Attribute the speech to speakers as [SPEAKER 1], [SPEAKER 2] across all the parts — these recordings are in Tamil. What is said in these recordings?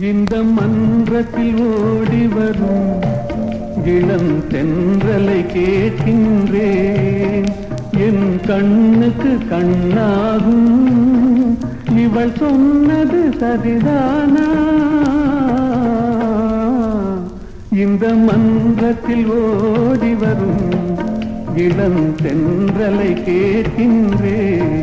[SPEAKER 1] இந்த மன்றத்தில் ஓடி வரும் இளம் தென்றலை கேட்கின்றேன். என் கண்ணுக்கு கண்ணாகும் இவள் சொன்னது சரிதானா? இந்த மன்றத்தில் ஓடி வரும் இளம் தென்றலை கேட்கின்றேன்.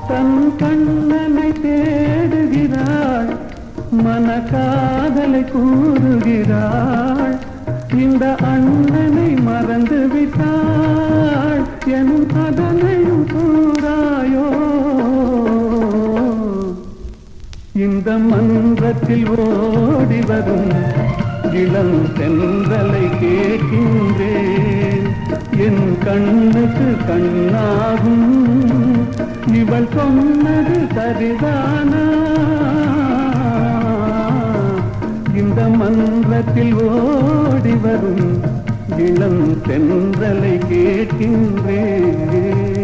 [SPEAKER 1] தன் கண்ணனை தேடுகிறாள், மனக்காதலை கூறுகிறாள். இந்த அண்ணனை மறந்து விட்டாள் எனும் அதனையும் கூறாயோ? இந்த மன்றத்தில் ஓடி வரும் இளம் தென்றலை கேட்கின்றேன். என் கண்ணுக்கு கண்ணாகும் இவள் சொன்னது சரிதானா? இந்த மன்றத்தில் ஓடி வரும் இளம் தென்றலை கேட்கின்றேன்.